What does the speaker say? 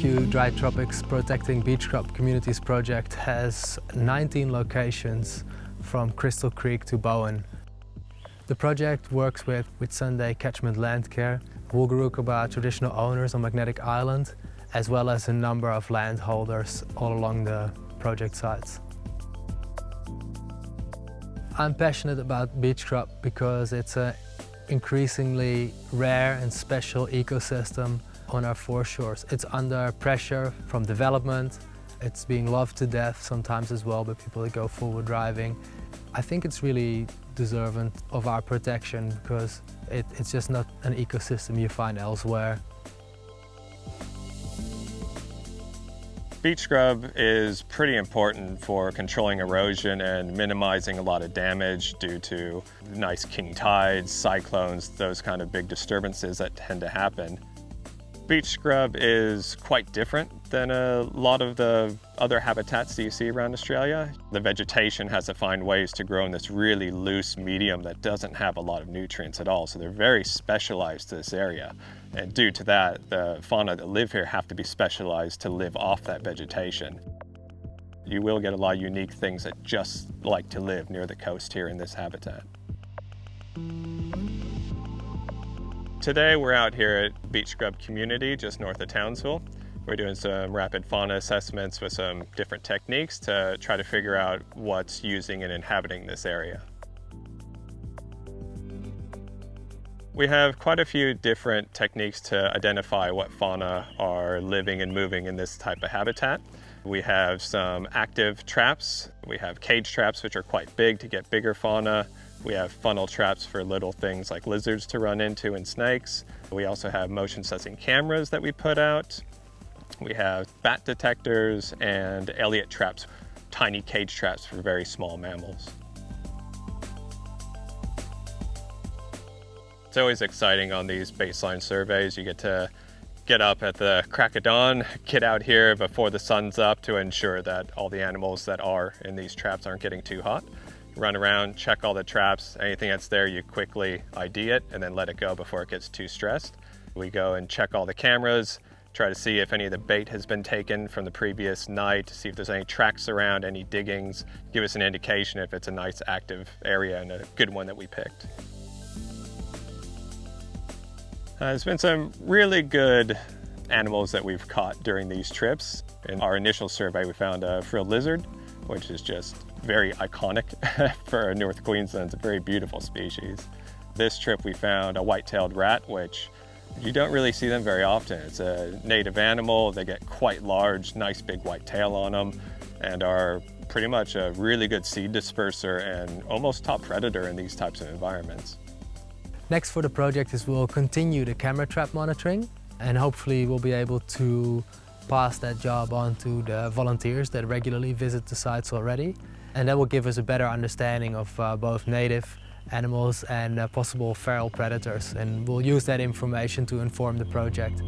Rescue Dry Tropics Protecting Beach Crab Communities project has 19 locations from Crystal Creek to Bowen. The project works with Sunday Catchment Land Care, Woolgarukaba traditional owners on Magnetic Island, as well as a number of landholders all along the project sites. I'm passionate about beach crab because it's an increasingly rare and special ecosystem on our foreshores. It's under pressure from development. It's being loved to death sometimes as well by people that go forward driving. I think it's really deserving of our protection because it's just not an ecosystem you find elsewhere. Beach scrub is pretty important for controlling erosion and minimizing a lot of damage due to nice king tides, cyclones, those kind of big disturbances that tend to happen. Beach scrub is quite different than a lot of the other habitats that you see around Australia. The vegetation has to find ways to grow in this really loose medium that doesn't have a lot of nutrients at all, so they're very specialized to this area. And due to that, the fauna that live here have to be specialized to live off that vegetation. You will get a lot of unique things that just like to live near the coast here in this habitat. Today we're out here at Beach Scrub Community just north of Townsville. We're doing some rapid fauna assessments with some different techniques to try to figure out what's using and inhabiting this area. We have quite a few different techniques to identify what fauna are living and moving in this type of habitat. We have some active traps. We have cage traps, which are quite big to get bigger fauna. We have funnel traps for little things like lizards to run into and snakes. We also have motion sensing cameras that we put out. We have bat detectors and Elliott traps, tiny cage traps for very small mammals. It's always exciting on these baseline surveys. You get to get up at the crack of dawn, get out here before the sun's up to ensure that all the animals that are in these traps aren't getting too hot. Run around, check all the traps, anything that's there you quickly ID it and then let it go before it gets too stressed. We go and check all the cameras, try to see if any of the bait has been taken from the previous night, to see if there's any tracks around, any diggings, give us an indication if it's a nice active area and a good one that we picked. There's been some really good animals that we've caught during these trips. In our initial survey, we found a frilled lizard, which is just very iconic for North Queensland. It's a very beautiful species. This trip we found a white-tailed rat, which you don't really see them very often. It's a native animal. They get quite large, nice big white tail on them, and are pretty much a really good seed disperser and almost top predator in these types of environments. Next for the project is we'll continue the camera trap monitoring, and hopefully we'll be able to pass that job on to the volunteers that regularly visit the sites already. And that will give us a better understanding of both native animals and possible feral predators. And we'll use that information to inform the project.